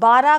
12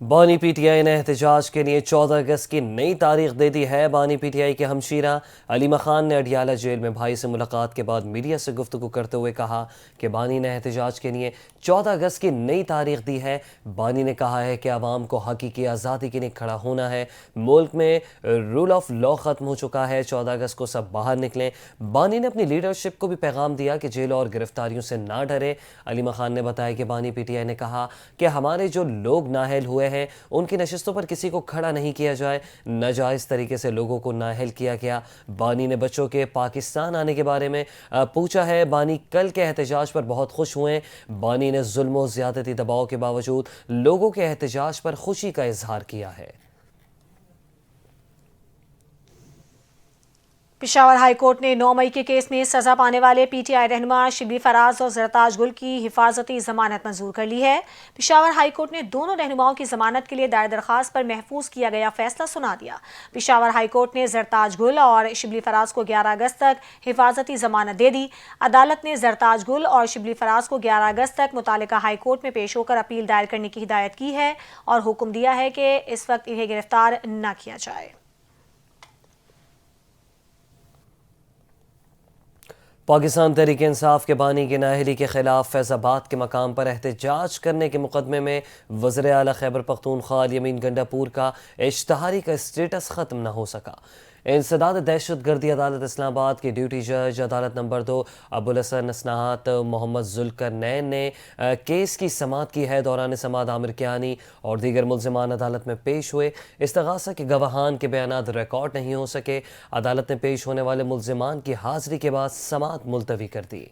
بانی P T I نے احتجاج کے لیے 14 اگست کی نئی تاریخ دے دی ہے۔ بانی پی ٹی آئی کے ہمشیرہ علیمہ خان نے اڈیالہ جیل میں بھائی سے ملاقات کے بعد میڈیا سے گفتگو کرتے ہوئے کہا کہ بانی نے احتجاج کے لیے 14 اگست کی نئی تاریخ دی ہے۔ بانی نے کہا ہے کہ عوام کو حقیقی آزادی کے لیے کھڑا ہونا ہے۔ ملک میں رول آف لا ختم ہو چکا ہے، 14 اگست کو سب باہر نکلیں۔ بانی نے اپنی لیڈرشپ کو بھی پیغام دیا کہ جیلوں اور گرفتاریوں سے نہ ڈرے۔ علیمہ خان نے بتایا کہ بانی پی ٹی آئی نے کہا کہ ہمارے جو لوگ نااہل ہوئے ہیں ان کی نشستوں پر کسی کو کھڑا نہیں کیا جائے، ناجائز طریقے سے لوگوں کو نااہل کیا گیا۔ بانی نے بچوں کے پاکستان آنے کے بارے میں پوچھا ہے۔ بانی کل کے احتجاج پر بہت خوش ہوئے۔ بانی نے ظلم و زیادتی دباؤ کے باوجود لوگوں کے احتجاج پر خوشی کا اظہار کیا ہے۔ پشاور ہائی کورٹ نے 9 مئی کے کیس میں سزا پانے والے پی ٹی آئی رہنما شبلی فراز اور زرتاج گل کی حفاظتی ضمانت منظور کر لی ہے۔ پشاور ہائی کورٹ نے دونوں رہنماؤں کی ضمانت کے لیے دائر درخواست پر محفوظ کیا گیا فیصلہ سنا دیا۔ پشاور ہائی کورٹ نے زرتاج گل اور شبلی فراز کو 11 اگست تک حفاظتی ضمانت دے دی۔ عدالت نے زرتاج گل اور شبلی فراز کو 11 اگست تک متعلقہ ہائی کورٹ میں پیش ہو کر اپیل دائر کرنے کی ہدایت کی ہے اور حکم دیا ہے کہ اس وقت انہیں گرفتار نہ کیا جائے۔ پاکستان تحریک انصاف کے بانی کی نااہلی کے خلاف فیض آباد کے مقام پر احتجاج کرنے کے مقدمے میں وزیر اعلیٰ خیبر پختونخوا الیمین گنڈاپور کا اشتہاری کا اسٹیٹس ختم نہ ہو سکا۔ انسداد دہشت گردی عدالت اسلام آباد کے ڈیوٹی جج عدالت نمبر 2 ابوالحسن اسناحات محمد ذوالقرنین نے کیس کی سماعت کی ہے۔ دوران سماعت عامر کیانی اور دیگر ملزمان عدالت میں پیش ہوئے۔ استغاثہ کے گواہان کے بیانات ریکارڈ نہیں ہو سکے۔ عدالت نے پیش ہونے والے ملزمان کی حاضری کے بعد سماعت ملتوی کر دی۔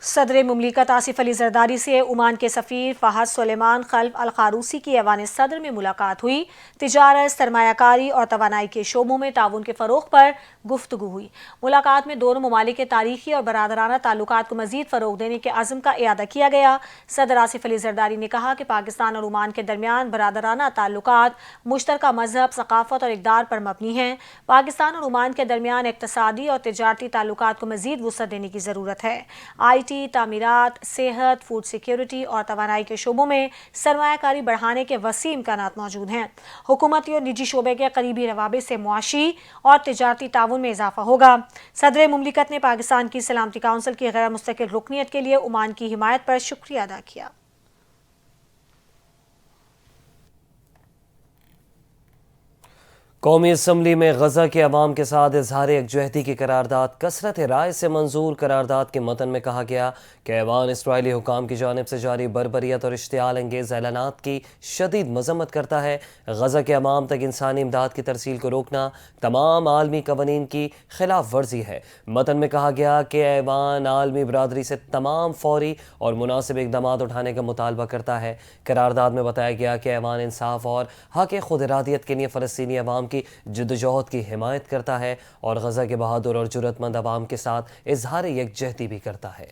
صدر مملکت آصف علی زرداری سے عمان کے سفیر فہد سلیمان خلف القاروسی کی ایوان صدر میں ملاقات ہوئی۔ تجارت، سرمایہ کاری اور توانائی کے شعبوں میں تعاون کے فروغ پر گفتگو ہوئی۔ ملاقات میں دونوں ممالک کے تاریخی اور برادرانہ تعلقات کو مزید فروغ دینے کے عزم کا اعادہ کیا گیا۔ صدر آصف علی زرداری نے کہا کہ پاکستان اور عمان کے درمیان برادرانہ تعلقات مشترکہ مذہب، ثقافت اور اقدار پر مبنی ہیں۔ پاکستان اور عمان کے درمیان اقتصادی اور تجارتی تعلقات کو مزید وسعت دینے کی ضرورت ہے۔ آئی ٹی، تعمیرات، صحت، فوڈ سیکیورٹی اور توانائی کے شعبوں میں سرمایہ کاری بڑھانے کے وسیع امکانات موجود ہیں۔ حکومتی اور نجی شعبے کے قریبی روابط سے معاشی اور تجارتی تعاون میں اضافہ ہوگا۔ صدر مملکت نے پاکستان کی سلامتی کونسل کی غیر مستقل رکنیت کے لیے عمان کی حمایت پر شکریہ ادا کیا۔ قومی اسمبلی میں غزہ کے عوام کے ساتھ اظہار یکجہتی کی قرارداد کثرت رائے سے منظور۔ قرارداد کے متن میں کہا گیا کہ ایوان اسرائیلی حکام کی جانب سے جاری بربریت اور اشتعال انگیز اعلانات کی شدید مذمت کرتا ہے۔ غزہ کے عوام تک انسانی امداد کی ترسیل کو روکنا تمام عالمی قوانین کی خلاف ورزی ہے۔ متن میں کہا گیا کہ ایوان عالمی برادری سے تمام فوری اور مناسب اقدامات اٹھانے کا مطالبہ کرتا ہے۔ قرارداد میں بتایا گیا کہ ایوان انصاف اور حق خود ارادیت کے لیے فلسطینی عوام کی جدوجہد کی حمایت کرتا ہے اور غزہ کے بہادر اور جرأت مند عوام کے ساتھ اظہار یکجہتی بھی کرتا ہے۔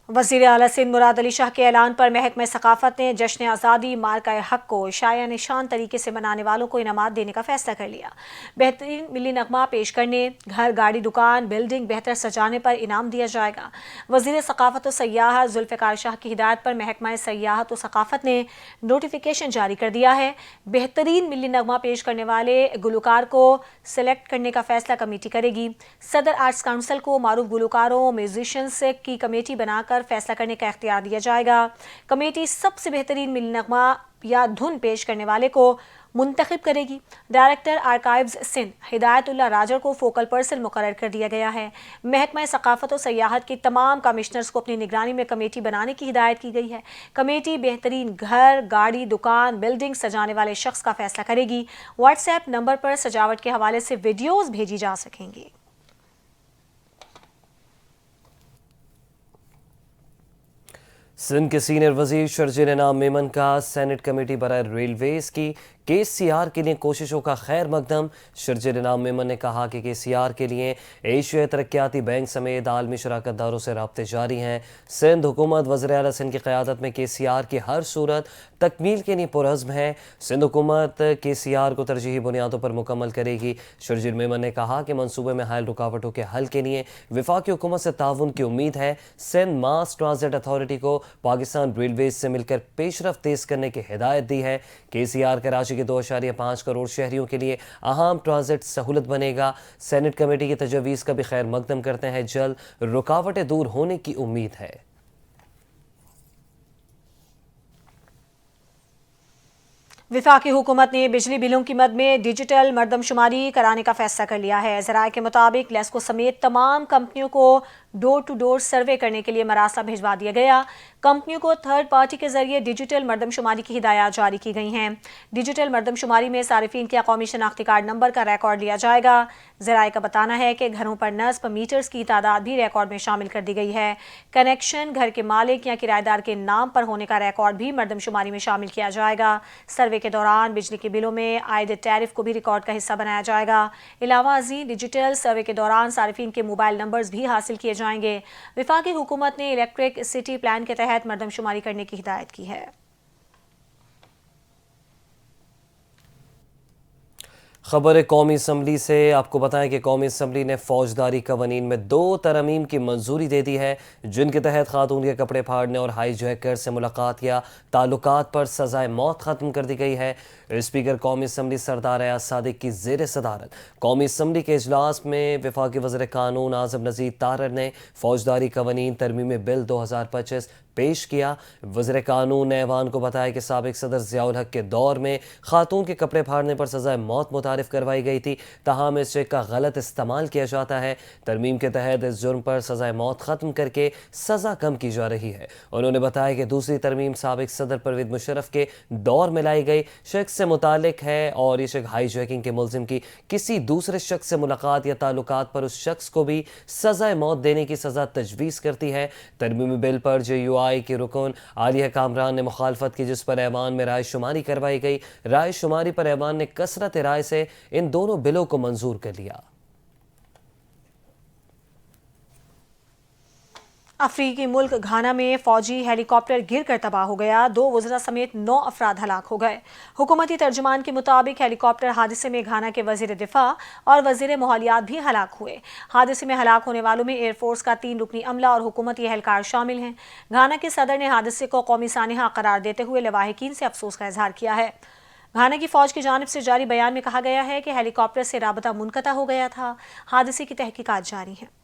وزیر اعلیٰ سندھ مراد علی شاہ کے اعلان پر محکمہ ثقافت نے جشن آزادی مارکہ حق کو شایع نشان طریقے سے منانے والوں کو انعامات دینے کا فیصلہ کر لیا۔ بہترین ملی نغمہ پیش کرنے، گھر، گاڑی، دکان، بلڈنگ بہتر سجانے پر انعام دیا جائے گا۔ وزیر ثقافت و سیاحت ذوالفقار شاہ کی ہدایت پر محکمہ سیاحت و ثقافت نے نوٹیفیکیشن جاری کر دیا ہے۔ بہترین ملی نغمہ پیش کرنے والے گلوکار کو سلیکٹ کرنے کا فیصلہ کمیٹی کرے گی۔ صدر آرٹس کونسل کو معروف گلوکاروں، میوزیشینز کی کمیٹی بنا کر فیصلہ کرنے کا اختیار دیا جائے گا۔ کمیٹی سب سے بہترین ملی نغمہ یا دھن پیش کرنے والے کو منتخب کرے گی۔ ڈائریکٹر آرکائیوز سندھ ہدایت اللہ راجر کو فوکل پرسن مقرر کر دیا گیا ہے۔ محکمہ ثقافت و سیاحت کی تمام کمشنرز کو اپنی نگرانی میں کمیٹی بنانے کی ہدایت کی گئی ہے۔ کمیٹی بہترین گھر، گاڑی، دکان، بلڈنگ سجانے والے شخص کا فیصلہ کرے گی۔ واٹس ایپ نمبر پر سجاوٹ کے حوالے سے ویڈیوز بھیجی جا سکیں گی۔ سندھ کے سینئر وزیر شرجیل انعام میمن کا سینٹ کمیٹی برائے ریلویز کی KCR کے لیے کوششوں کا خیر مقدم۔ شرجیل انعام میمن نے کہا کہ KCR کے لیے ایشیائی ترقیاتی بینک سمیت عالمی شراکت داروں سے رابطے جاری ہیں۔ سندھ حکومت وزیر اعلیٰ سندھ کی قیادت میں KCR کی ہر صورت تکمیل کے لیے پرعزم ہے۔ سندھ حکومت KCR کو ترجیحی بنیادوں پر مکمل کرے گی۔ شرجیل میمن نے کہا کہ منصوبے میں حائل رکاوٹوں کے حل کے لیے وفاقی حکومت سے تعاون کی امید ہے۔ سندھ ماس ٹرانزٹ اتھارٹی کو پاکستان ریلویز سے مل کر پیش رفت تیز کرنے کی ہدایت دی ہے۔ KCR کراچی کے 2.5 کروڑ شہریوں کے لیے اہم ٹرانزٹ سہولت بنے گا۔ سینٹ کمیٹی کی تجویز کا بھی خیر مقدم کرتے ہیں۔ جلد رکاوٹیں دور ہونے کی امید ہے۔ وفاقی حکومت نے بجلی بلوں کی مد میں ڈیجیٹل مردم شماری کرانے کا فیصلہ کر لیا ہے۔ ذرائع کے مطابق لیسکو سمیت تمام کمپنیوں کو ڈور ٹو ڈور سروے کرنے کے لیے مراسلہ بھجوا دیا گیا۔ کمپنیوں کو تھرڈ پارٹی کے ذریعے ڈیجیٹل مردم شماری کی ہدایات جاری کی گئی ہیں۔ ڈیجیٹل مردم شماری میں صارفین کے قومی شناختی کارڈ نمبر کا ریکارڈ لیا جائے گا۔ ذرائع کا بتانا ہے کہ گھروں پر نصب میٹرز کی تعداد بھی ریکارڈ میں شامل کر دی گئی ہے۔ کنیکشن گھر کے مالک یا کرایہ دار کے نام پر ہونے کا ریکارڈ بھی مردم شماری میں شامل کیا جائے گا۔ سروے کے دوران بجلی کے بلوں میں عائد ٹیرف کو بھی ریکارڈ کا حصہ بنایا جائے گا۔ علاوہ ازیں ڈیجیٹل سروے کے دوران صارفین کے موبائل نمبرز بھی حاصل کیے جائیں گے۔ وفاقی حکومت نے الیکٹرک سٹی پلان کے تحت مردم شماری کرنے کی ہدایت کی ہے۔ خبر قومی اسمبلی سے آپ کو بتائیں کہ قومی اسمبلی نے فوجداری قوانین میں 2 ترامیم کی منظوری دے دی ہے، جن کے تحت خاتون کے کپڑے پھاڑنے اور ہائی جیکر سے ملاقات یا تعلقات پر سزائے موت ختم کر دی گئی ہے۔ اسپیکر قومی اسمبلی سردار ایاز صادق کی زیر صدارت قومی اسمبلی کے اجلاس میں وفاقی وزیر قانون اعظم نذیر طارر نے فوجداری قوانین ترمیمی بل 2025 پیش کیا۔ وزیر قانون نے ایوان کو بتایا کہ سابق صدر ضیاء الحق کے دور میں خاتون کے کپڑے پھاڑنے پر سزائے موت متعارف کروائی گئی تھی، تاہم اس چیک کا غلط استعمال کیا جاتا ہے۔ ترمیم کے تحت اس جرم پر سزائے موت ختم کر کے سزا کم کی جا رہی ہے۔ انہوں نے بتایا کہ دوسری ترمیم سابق صدر پرویز مشرف کے دور میں لائی گئی شخص سے متعلق ہے، اور یہ شخص ہائی جیکنگ کے ملزم کی کسی دوسرے شخص سے ملاقات یا تعلقات پر اس شخص کو بھی سزائے موت دینے کی سزا تجویز کرتی ہے۔ ترمیمی بل پر JUI کے رکن عالیہ کامران نے مخالفت کی، جس پر ایوان میں رائے شماری کروائی گئی۔ رائے شماری پر ایوان نے کثرت رائے سے ان دونوں بلوں کو منظور کر لیا۔ افریقی ملک گھانا میں فوجی ہیلی کاپٹر گر کر تباہ ہو گیا، 2 وزراء سمیت 9 افراد ہلاک ہو گئے۔ حکومتی ترجمان کے مطابق ہیلی کاپٹر حادثے میں گھانا کے وزیر دفاع اور وزیر ماحولیات بھی ہلاک ہوئے۔ حادثے میں ہلاک ہونے والوں میں ایئر فورس کا 3 رکنی عملہ اور حکومتی اہلکار شامل ہیں۔ گھانا کے صدر نے حادثے کو قومی سانحہ قرار دیتے ہوئے لواحقین سے افسوس کا اظہار کیا ہے۔ گھانا کی فوج کی جانب سے جاری بیان میں کہا گیا ہے کہ ہیلی کاپٹر سے رابطہ منقطع ہو گیا تھا۔ حادثے کی تحقیقات جاری ہیں۔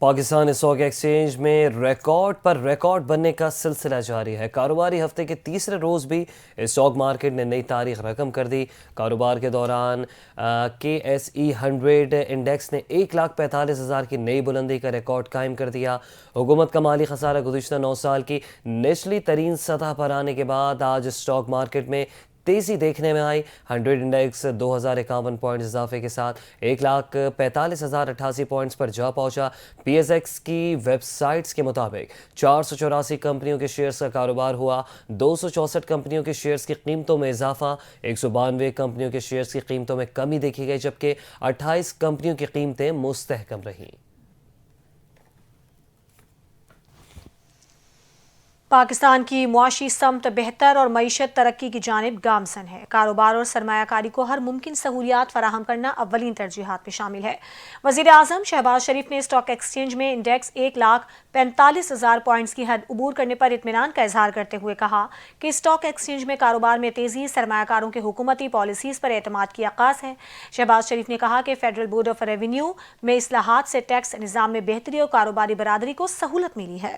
پاکستان اسٹاک ایکسچینج میں ریکارڈ پر ریکارڈ بننے کا سلسلہ جاری ہے۔ کاروباری ہفتے کے تیسرے روز بھی اسٹاک مارکیٹ نے نئی تاریخ رقم کر دی۔ کاروبار کے دوران KSE 100 انڈیکس نے 1,45,000 کی نئی بلندی کا ریکارڈ قائم کر دیا۔ حکومت کا مالی خسارہ گزشتہ 9 سال کی نچلی ترین سطح پر آنے کے بعد آج اسٹاک مارکیٹ میں تیزی دیکھنے میں آئی۔ 100 انڈیکس 2051 پوائنٹ اضافے کے ساتھ 1,45,088 پوائنٹس پر جا پہنچا۔ PSX کی ویب سائٹس کے مطابق 484 کمپنیوں کے شیئرز کا کاروبار ہوا۔ 264 کمپنیوں کے شیئرز کی قیمتوں میں اضافہ، 192 کمپنیوں کے شیئرز کی قیمتوں میں کمی دیکھی گئی، جبکہ 28 کمپنیوں کی قیمتیں مستحکم رہیں۔ پاکستان کی معاشی سمت بہتر اور معیشت ترقی کی جانب گامزن ہے۔ کاروبار اور سرمایہ کاری کو ہر ممکن سہولیات فراہم کرنا اولین ترجیحات میں شامل ہے۔ وزیر اعظم شہباز شریف نے اسٹاک ایکسچینج میں انڈیکس 1,45,000 پوائنٹس کی حد عبور کرنے پر اطمینان کا اظہار کرتے ہوئے کہا کہ اسٹاک ایکسچینج میں کاروبار میں تیزی سرمایہ کاروں کے حکومتی پالیسیز پر اعتماد کی عکاس ہے۔ شہباز شریف نے کہا کہ فیڈرل بورڈ آف ریونیو میں اصلاحات سے ٹیکس نظام میں بہتری اور کاروباری برادری کو سہولت ملی ہے۔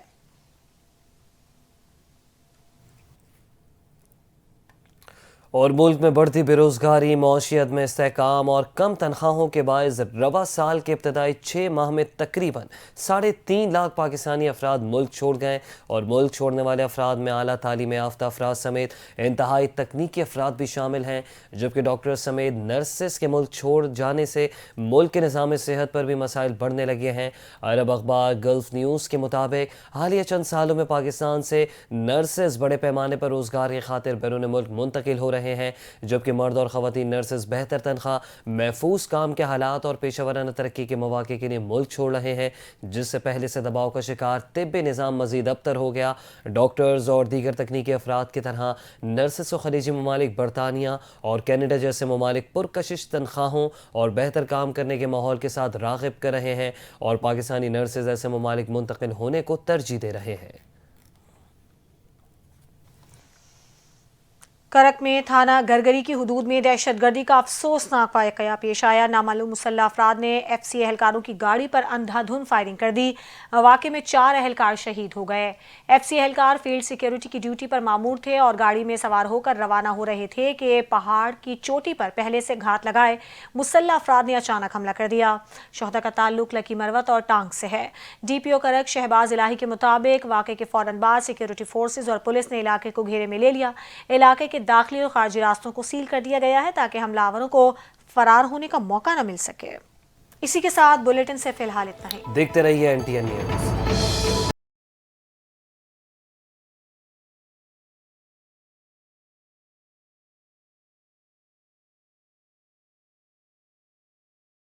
اور ملک میں بڑھتی بے روزگاری، معیشت میں استحکام اور کم تنخواہوں کے باعث رواں سال کے ابتدائی 6 ماہ میں تقریباً 3.5 لاکھ پاکستانی افراد ملک چھوڑ گئے اور ملک چھوڑنے والے افراد میں اعلیٰ تعلیم یافتہ افراد سمیت انتہائی تکنیکی افراد بھی شامل ہیں، جبکہ ڈاکٹر سمیت نرسز کے ملک چھوڑ جانے سے ملک کے نظام صحت پر بھی مسائل بڑھنے لگے ہیں۔ عرب اخبار گلف نیوز کے مطابق حالیہ چند سالوں میں پاکستان سے نرسز بڑے پیمانے پر روزگار کی خاطر بیرون ملک منتقل ہو رہے ہیں، جبکہ مرد اور خواتین نرسز بہتر تنخواہ، محفوظ کام کے حالات اور پیشہ ورانہ ترقی کے مواقع کے لیے ملک چھوڑ رہے ہیں، جس سے پہلے سے دباؤ کا شکار طبی نظام مزید ابتر ہو گیا۔ ڈاکٹرز اور دیگر تکنیکی افراد کی طرح نرسز کو خلیجی ممالک، برطانیہ اور کینیڈا جیسے ممالک پرکشش تنخواہوں اور بہتر کام کرنے کے ماحول کے ساتھ راغب کر رہے ہیں اور پاکستانی نرسز ایسے ممالک منتقل ہونے کو ترجیح دے رہے ہیں۔ کرک میں تھانہ گرگری کی حدود میں دہشت گردی کا افسوسناک واقعہ پیش آیا۔ نامعلوم مسلح افراد نے ایف سی اہلکاروں کی گاڑی پر اندھا دھند فائرنگ کر دی۔ واقعے میں 4 اہلکار شہید ہو گئے۔ ایف سی اہلکار فیلڈ سیکیورٹی کی ڈیوٹی پر مامور تھے اور گاڑی میں سوار ہو کر روانہ ہو رہے تھے کہ پہاڑ کی چوٹی پر پہلے سے گھات لگائے مسلح افراد نے اچانک حملہ کر دیا۔ شہداء کا تعلق لکی مروت اور ٹانگ سے ہے۔ ڈی پی او کرک شہباز الہی کے مطابق واقعے کے فوراً بعد سیکیورٹی فورسز اور پولیس نے علاقے کو گھیرے میں لے لیا۔ علاقے کے داخلی اور خارجی راستوں کو سیل کر دیا گیا ہے تاکہ حملہ آوروں کو فرار ہونے کا موقع نہ مل سکے۔ اسی کے ساتھ بلیٹن سے فی الحال اتنا ہی۔ دیکھتے رہیے NTN نیوز۔